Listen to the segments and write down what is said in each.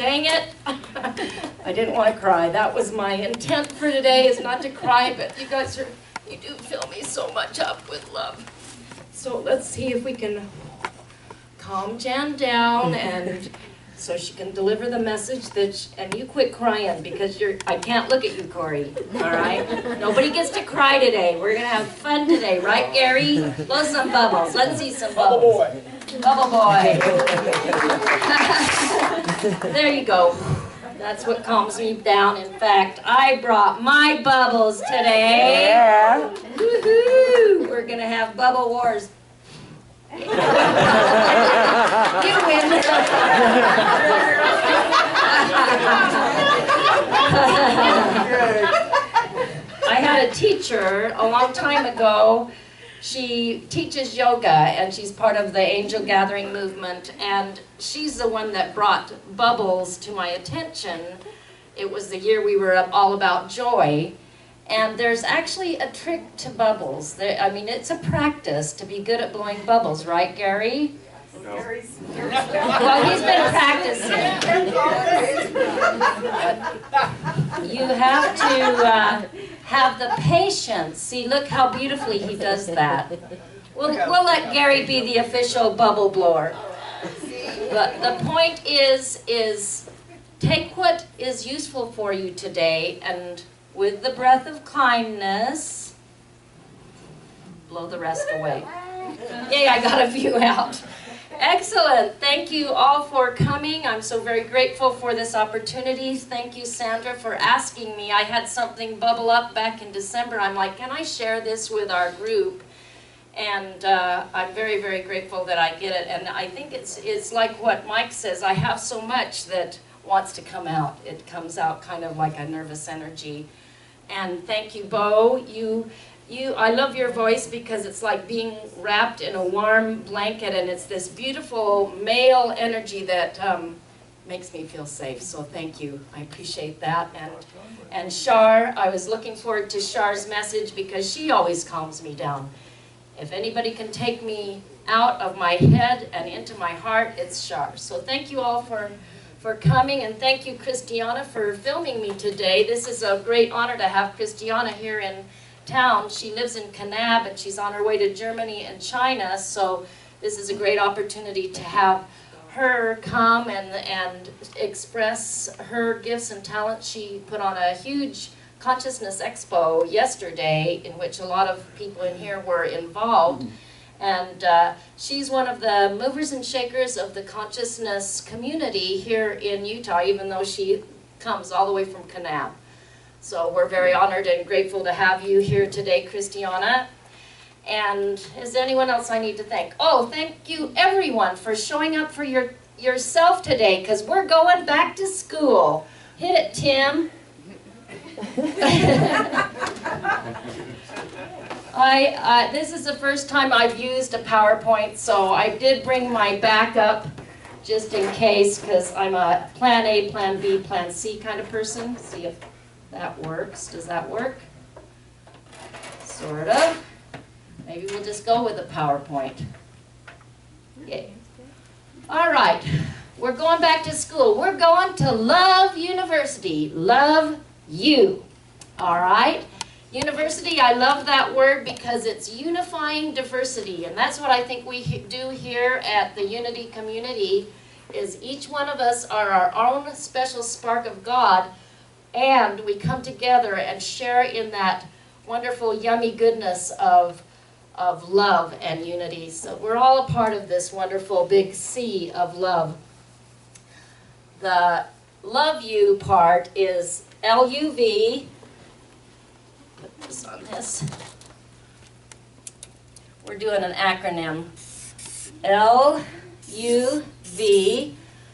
Dang it. I didn't want to cry. That was my intent for today, is not to cry, but you guys you do fill me so much up with love. So let's see if we can calm Jan down and so she can deliver the message and you quit crying because I can't look at you, Corey, all right? Nobody gets to cry today. We're gonna have fun today, right, Gary? Blow some bubbles. Let's see some bubbles. Bubble boy. Bubble boy. There you go. That's what calms me down. In fact, I brought my bubbles today. Yeah. Woohoo! We're gonna have bubble wars. You win. I had a teacher a long time ago. She teaches yoga and she's part of the Angel Gathering movement, and she's the one that brought bubbles to my attention. It was the year we were all about joy. And there's actually a trick to bubbles. I mean, it's a practice to be good at blowing bubbles, right, Gary? No. Well, he's been practicing. You have to have the patience. See, look how beautifully he does that. We'll let Gary be the official bubble blower. But the point is take what is useful for you today and with the breath of kindness, blow the rest away. Yay, I got a few out. Excellent. Thank you all for coming. I'm so very grateful for this opportunity. Thank you, Sandra, for asking me. I had something bubble up back in December. I'm like, can I share this with our group? And I'm very, very grateful that I get it. And I think it's like what Mike says. I have so much that wants to come out. It comes out kind of like a nervous energy. And thank you, Bo. I love your voice because it's like being wrapped in a warm blanket, and it's this beautiful male energy that makes me feel safe. So thank you. I appreciate that. And Shar, I was looking forward to Shar's message because she always calms me down. If anybody can take me out of my head and into my heart, it's Shar. So thank you all for coming, and thank you, Christiana, for filming me today. This is a great honor to have Christiana here in town. She lives in Kanab, and she's on her way to Germany and China, so this is a great opportunity to have her come and express her gifts and talents. She put on a huge Consciousness Expo yesterday, in which a lot of people in here were involved. And she's one of the movers and shakers of the consciousness community here in Utah, even though she comes all the way from Kanab. So we're very honored and grateful to have you here today, Christiana. And is there anyone else I need to thank? Oh, thank you everyone for showing up for yourself today, because we're going back to school. Hit it, Tim. This is the first time I've used a PowerPoint, so I did bring my backup just in case, because I'm a plan A, plan B, plan C kind of person. See if that works. Does that work? Sort of. Maybe we'll just go with a PowerPoint. Yay. All right. We're going back to school. We're going to Love University. Love you. All right? University, I love that word because it's unifying diversity, and that's what I think we do here at the Unity community, is each one of us are our own special spark of God, and we come together and share in that wonderful, yummy goodness of love and unity. So we're all a part of this wonderful big sea of love. The love you part is L-U-V. Put this on this. We're doing an acronym. L-U-V.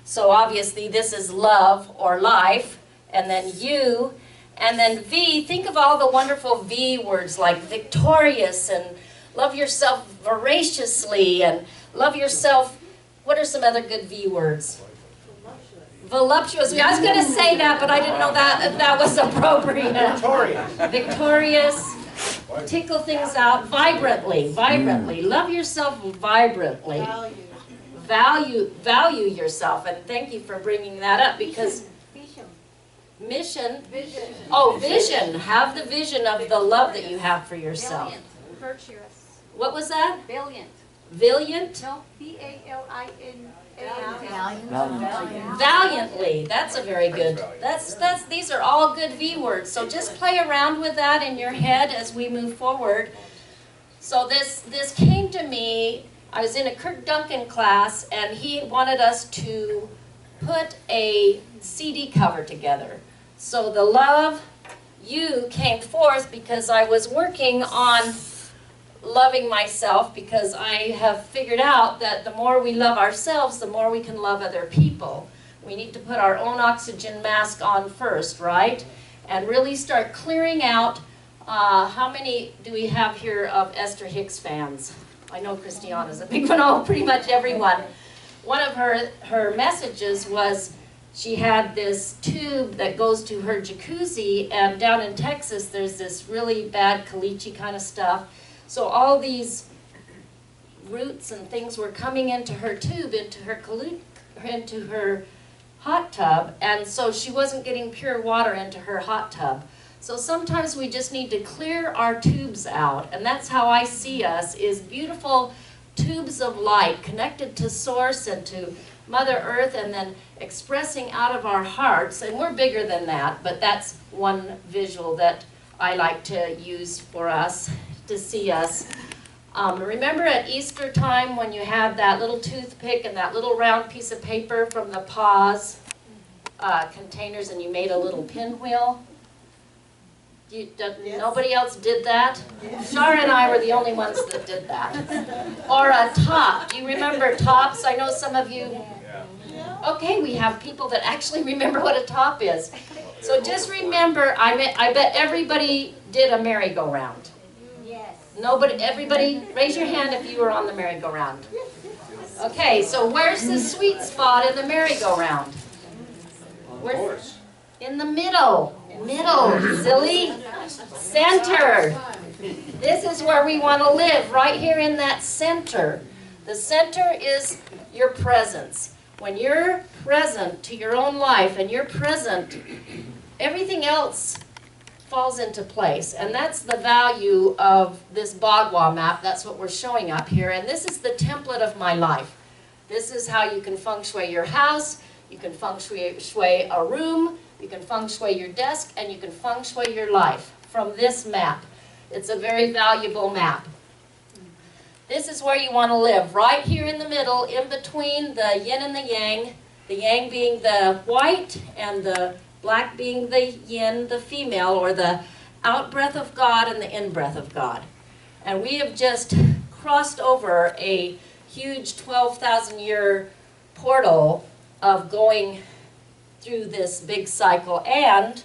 So obviously this is love or life. And then U. And then V. Think of all the wonderful V words like victorious and love yourself voraciously and love yourself. What are some other good V words? Voluptuous. I was going to say that, but I didn't know that was appropriate. Victorious. Victorious. Tickle things out. Vibrantly. Vibrantly. Love yourself vibrantly. value yourself. And thank you for bringing that up, because mission. Oh, vision. Have the vision of the love that you have for yourself. Virtuous. What was that? Valiant. Valiant? No, V-A-L-I-N. Valiantly. That's a very good. These are all good V words. So just play around with that in your head as we move forward. So this came to me. I was in a Kirk Duncan class, and he wanted us to put a CD cover together. So the Love You came forth because I was working on loving myself, because I have figured out that the more we love ourselves, the more we can love other people. We need to put our own oxygen mask on first, right? And really start clearing out. How many do we have here of Esther Hicks fans? I know Christiana's a big one. Oh, pretty much everyone. One of her messages was she had this tube that goes to her jacuzzi, and down in Texas there's this really bad caliche kind of stuff. So all these roots and things were coming into her tube, into her hot tub, and so she wasn't getting pure water into her hot tub. So sometimes we just need to clear our tubes out, and that's how I see us, is beautiful tubes of light connected to Source and to Mother Earth, and then expressing out of our hearts. And we're bigger than that, but that's one visual that I like to use for us to see us. Remember at Easter time when you had that little toothpick and that little round piece of paper from the pause containers, and you made a little pinwheel? Yes. Nobody else did that? Yes. Shar and I were the only ones that did that. Or a top. Do you remember tops? I know some of you. Yeah. Okay, we have people that actually remember what a top is. So just remember, I bet everybody did a merry-go-round. Yes. Everybody, raise your hand if you were on the merry-go-round. Okay, so where's the sweet spot in the merry-go-round? Where's in the middle. Middle, silly. Center. This is where we want to live, right here in that center. The center is your presence. When you're present to your own life and you're present, everything else falls into place. And that's the value of this Bagua map. That's what we're showing up here. And this is the template of my life. This is how you can feng shui your house. You can feng shui a room. You can feng shui your desk, and you can feng shui your life from this map. It's a very valuable map. This is where you want to live, right here in the middle, in between the yin and the yang being the white and the black being the yin, the female, or the out-breath of God and the in-breath of God. And we have just crossed over a huge 12,000-year portal of going through this big cycle, and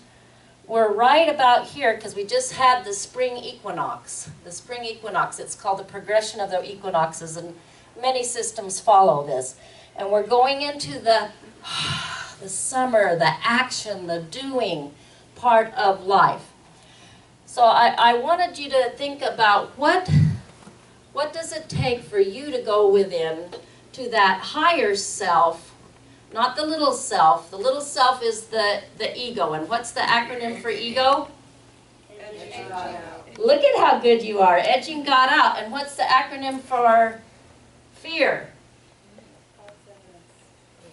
we're right about here because we just had the spring equinox. The spring equinox, it's called the progression of the equinoxes, and many systems follow this. And we're going into the summer, the action, the doing part of life. So I wanted you to think about what does it take for you to go within to that higher self. Not the little self. The little self is the ego. And what's the acronym for ego? Edging God out. Look at how good you are. Edging God out. And what's the acronym for fear?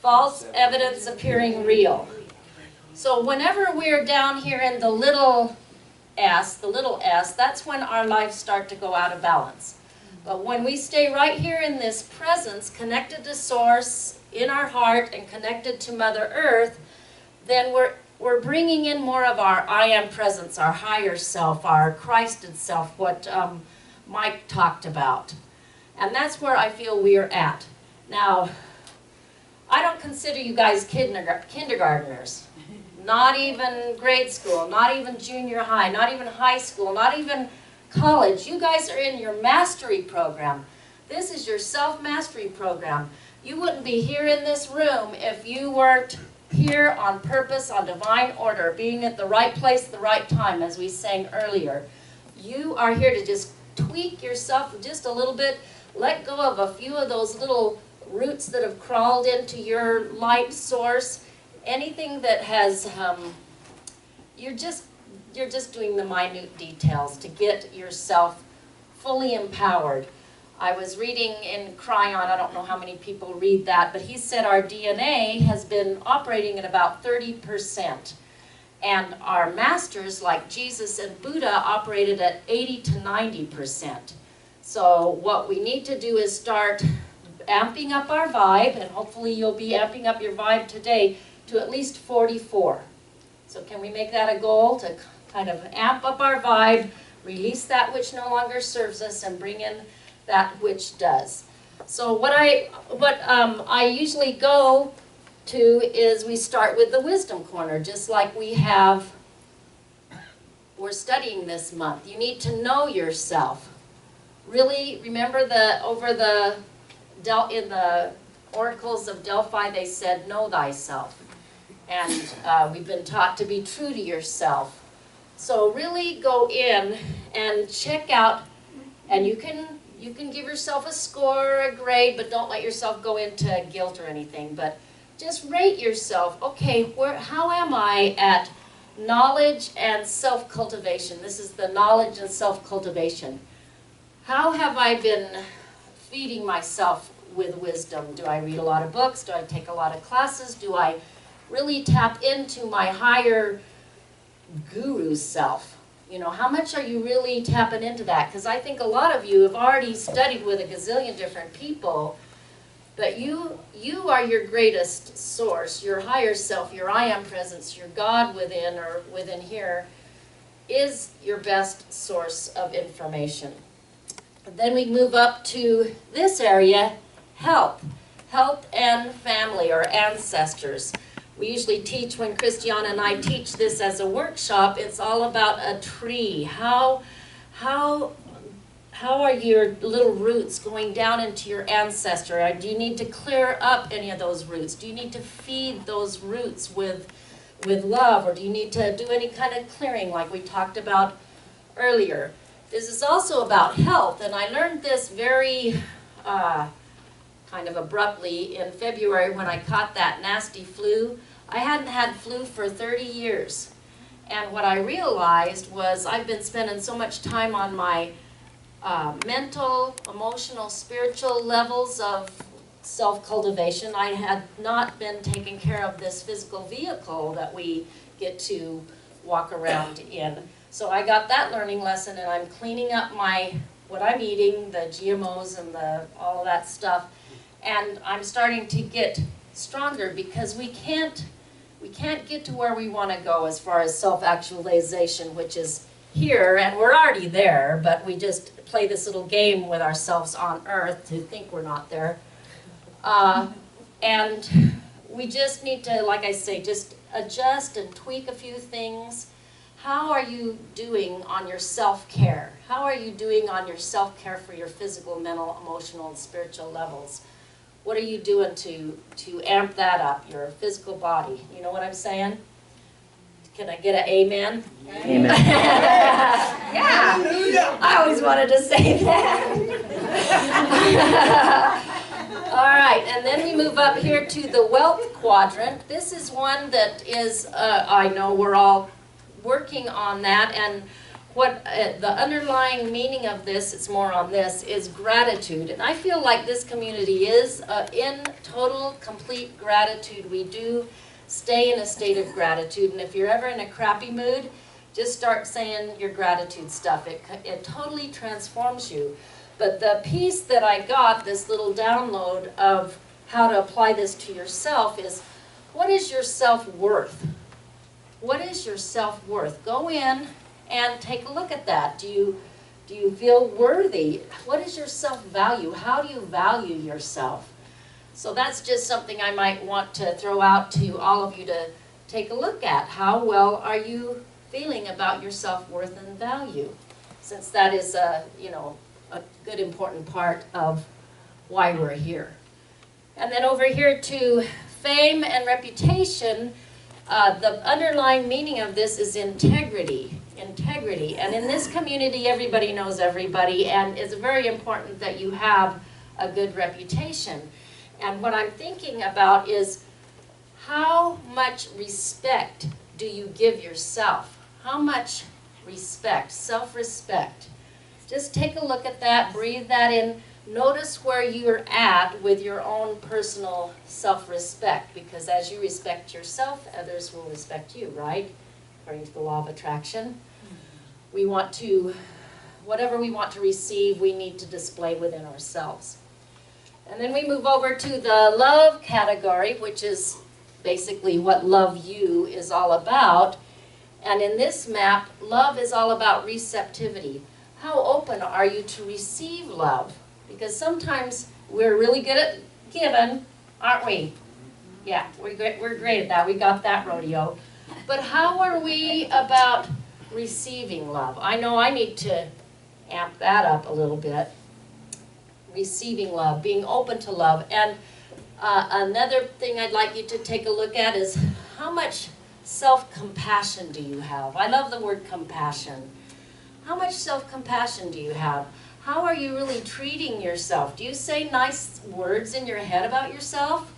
False evidence appearing real. So whenever we're down here in the little s, that's when our lives start to go out of balance. But when we stay right here in this presence, connected to Source, in our heart, and connected to Mother Earth, then we're bringing in more of our I am presence, our higher self, our Christed self, what Mike talked about. And that's where I feel we're at. Now, I don't consider you guys kindergartners. Not even grade school, not even junior high, not even high school, not even college. You guys are in your mastery program. This is your self-mastery program. You wouldn't be here in this room if you weren't here on purpose, on divine order, being at the right place at the right time, as we sang earlier. You are here to just tweak yourself just a little bit, let go of a few of those little roots that have crawled into your light source, anything that has, you're just doing the minute details to get yourself fully empowered. I was reading in Cryon, I don't know how many people read that, but he said our DNA has been operating at about 30%. And our masters, like Jesus and Buddha, operated at 80 to 90%. So what we need to do is start amping up our vibe, and hopefully you'll be amping up your vibe today to at least 44. So can we make that a goal to kind of amp up our vibe, release that which no longer serves us, and bring in that which does? So what I usually go to is we start with the wisdom corner, just like we're studying this month. You need to know yourself. Really remember in the oracles of Delphi they said, know thyself. And we've been taught to be true to yourself. So really go in and check out, and you can give yourself a score or a grade, but don't let yourself go into guilt or anything. But just rate yourself. Okay, how am I at knowledge and self-cultivation? This is the knowledge and self-cultivation. How have I been feeding myself with wisdom? Do I read a lot of books? Do I take a lot of classes? Do I really tap into my higher guru self? You know, how much are you really tapping into that? Because I think a lot of you have already studied with a gazillion different people, but you are your greatest source, your higher self, your I am presence, your God within or within here is your best source of information. Then we move up to this area, health and family or ancestors. We usually teach, when Christiana and I teach this as a workshop, it's all about a tree. How are your little roots going down into your ancestor? Do you need to clear up any of those roots? Do you need to feed those roots with love? Or do you need to do any kind of clearing like we talked about earlier? This is also about health, and I learned this very kind of abruptly in February when I caught that nasty flu. I hadn't had flu for 30 years. And what I realized was I've been spending so much time on my mental, emotional, spiritual levels of self-cultivation. I had not been taking care of this physical vehicle that we get to walk around in. So I got that learning lesson, and I'm cleaning up what I'm eating, the GMOs and all of that stuff, and I'm starting to get stronger because we can't get to where we want to go as far as self-actualization, which is here, and we're already there, but we just play this little game with ourselves on earth to think we're not there. And we just need to, like I say, just adjust and tweak a few things. How are you doing on your self-care? How are you doing on your self-care for your physical, mental, emotional, and spiritual levels? What are you doing to amp that up, your physical body? You know what I'm saying? Can I get an amen? Amen. Yeah, I always wanted to say that. All right, and then we move up here to the wealth quadrant. This is one that is, I know we're all working on that, and what the underlying meaning of this, it's more on this, is gratitude. And I feel like this community is in total, complete gratitude. We do stay in a state of gratitude, and if you're ever in a crappy mood, just start saying your gratitude stuff. It totally transforms you. But the piece that I got, this little download of how to apply this to yourself, is what is your self-worth? What is your self-worth? Go in and take a look at that. Do you feel worthy? What is your self-value? How do you value yourself? So that's just something I might want to throw out to all of you to take a look at. How well are you feeling about your self-worth and value? Since that is a good important part of why we're here. And then over here to fame and reputation, the underlying meaning of this is integrity. Integrity. And in this community, everybody knows everybody, and it's very important that you have a good reputation. And what I'm thinking about is how much respect do you give yourself? How much respect, self-respect? Just take a look at that, breathe that in. Notice where you're at with your own personal self-respect, because as you respect yourself, others will respect you, right? According to the law of attraction. We want to, whatever we want to receive, we need to display within ourselves. And then we move over to the love category, which is basically what love you is all about. And in this map, love is all about receptivity. How open are you to receive love? Because sometimes we're really good at giving, aren't we? Yeah, we're great at that. We got that rodeo. But how are we about receiving love? I know I need to amp that up a little bit. Receiving love, being open to love. And another thing I'd like you to take a look at is how much self-compassion do you have? I love the word compassion. How much self-compassion do you have? How are you really treating yourself? Do you say nice words in your head about yourself?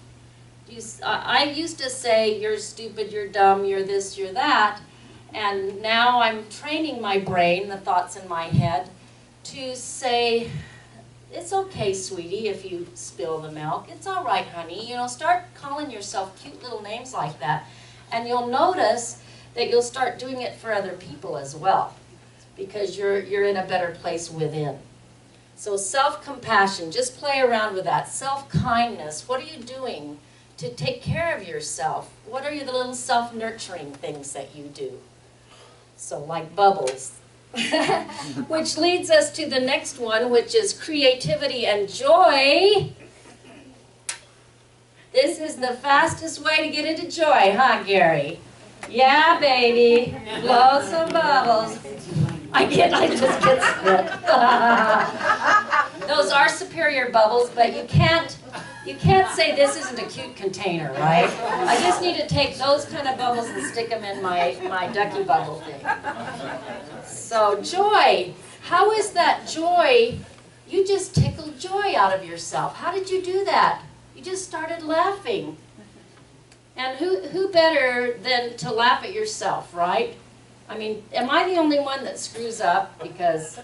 I used to say, you're stupid, you're dumb, you're this, you're that. And now I'm training my brain, the thoughts in my head, to say, it's okay, sweetie, if you spill the milk. It's all right, honey. You know, start calling yourself cute little names like that. And you'll notice that you'll start doing it for other people as well, because you're in a better place within. So self-compassion, just play around with that. Self-kindness, what are you doing to take care of yourself? What are the little self-nurturing things that you do? So like bubbles. Which leads us to the next one, which is creativity and joy. This is the fastest way to get into joy, huh, Gary? Yeah, baby. Blow some bubbles. I just get spit. Those are superior bubbles, but you can't say this isn't a cute container, right? I just need to take those kind of bubbles and stick them in my ducky bubble thing. So joy, how is that joy? You just tickled joy out of yourself. How did you do that? You just started laughing. And who better than to laugh at yourself, right? I mean, am I the only one that screws up? Because Joy.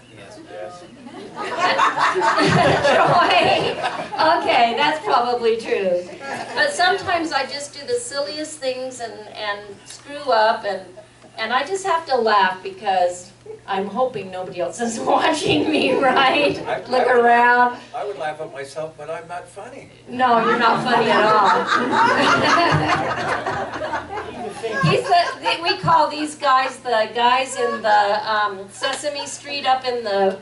Okay, that's probably true. But sometimes I just do the silliest things and screw up, and I just have to laugh because I'm hoping nobody else is watching me, right? Look around. I would laugh at myself, but I'm not funny. No, you're not funny at all. We call these guys the guys in the Sesame Street up in the,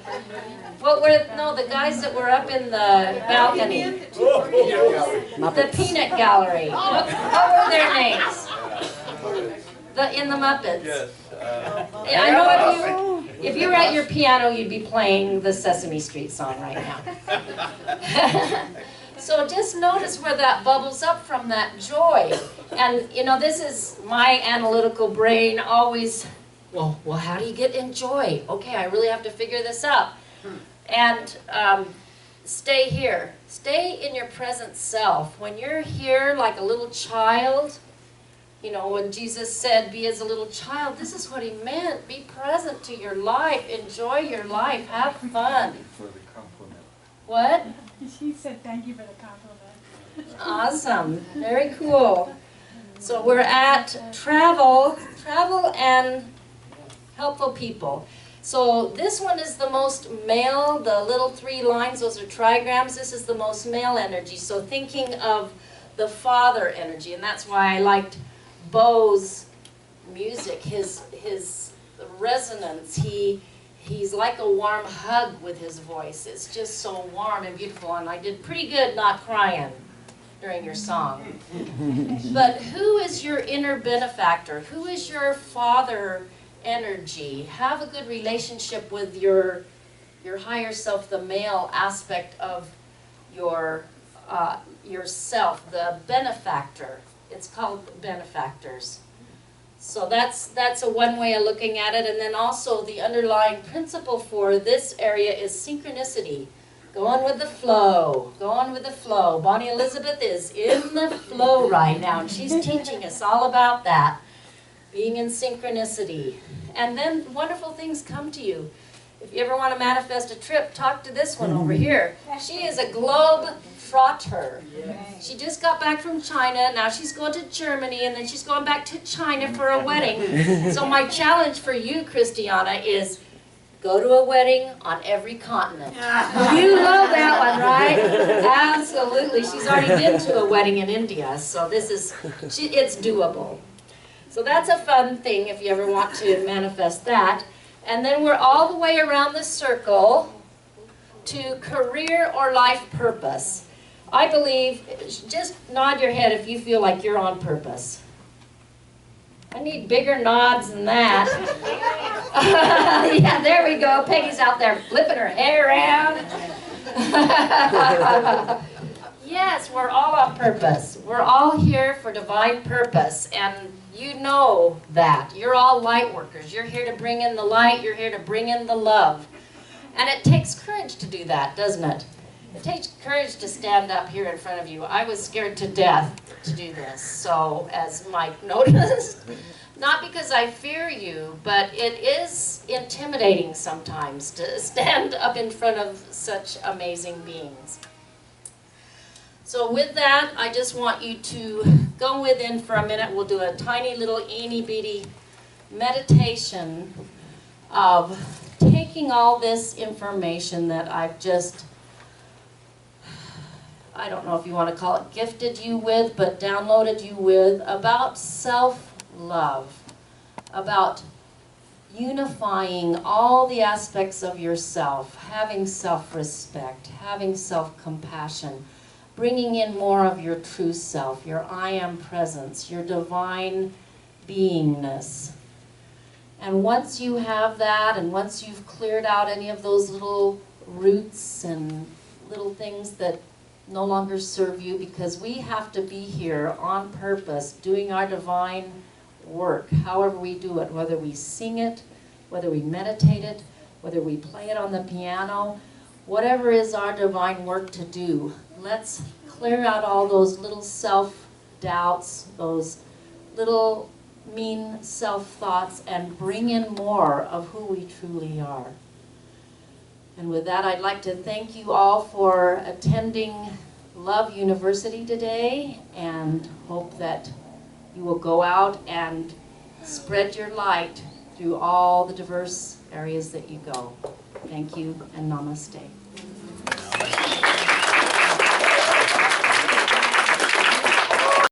the guys that were up in the balcony. The Peanut Gallery. What were their names? In the Muppets. Yes. I know if you were at your piano, you'd be playing the Sesame Street song right now. So just notice where that bubbles up from, that joy. And you know, this is my analytical brain always, well, how do you get in joy? Okay, I really have to figure this out. And stay here. Stay in your present self. When you're here like a little child, you know, when Jesus said, be as a little child, this is what he meant. Be present to your life. Enjoy your life. Have fun. For the compliment. What? She said thank you for the compliment. Awesome. Very cool. So we're at travel and helpful people. So this one is the most male. The little 3 lines, those are trigrams. This is the most male energy. So thinking of the father energy, and that's why I liked Bo's music, his resonance. He's like a warm hug with his voice. It's just so warm and beautiful, and I did pretty good not crying during your song. But who is your inner benefactor? Who is your father energy? Have a good relationship with your higher self, the male aspect of yourself, the benefactor. It's called benefactors. So that's a one way of looking at it. And then also the underlying principle for this area is synchronicity. Going with the flow. Going with the flow. Bonnie Elizabeth is in the flow right now, and she's teaching us all about that. Being in synchronicity. And then wonderful things come to you. If you ever want to manifest a trip, talk to this one over here. She is a globe trotter. She just got back from China. Now she's going to Germany, and then she's going back to China for a wedding. So my challenge for you, Christiana, is go to a wedding on every continent. You love that one, right? Absolutely. She's already been to a wedding in India, so it's doable. So that's a fun thing if you ever want to manifest that. And then we're all the way around the circle to career or life purpose. I believe, just nod your head if you feel like you're on purpose. I need bigger nods than that. Yeah, there we go. Peggy's out there flipping her hair around. Yes, we're all on purpose. We're all here for divine purpose, and you know that. You're all light workers. You're here to bring in the light. You're here to bring in the love. And it takes courage to do that, doesn't it? It takes courage to stand up here in front of you. I was scared to death to do this, so as Mike noticed. Not because I fear you, but it is intimidating sometimes to stand up in front of such amazing beings. So with that, I just want you to go within for a minute. We'll do a tiny little eeny-beeny meditation of taking all this information that I've just, I don't know if you want to call it gifted you with, but downloaded you with, about self-love, about unifying all the aspects of yourself, having self-respect, having self-compassion, bringing in more of your true self, your I am presence, your divine beingness. And once you have that, and once you've cleared out any of those little roots and little things that no longer serve you, because we have to be here on purpose, doing our divine work, however we do it, whether we sing it, whether we meditate it, whether we play it on the piano, whatever is our divine work to do, let's clear out all those little self-doubts, those little mean self-thoughts, and bring in more of who we truly are. And with that, I'd like to thank you all for attending Love University today, and hope that you will go out and spread your light through all the diverse areas that you go. Thank you, and namaste.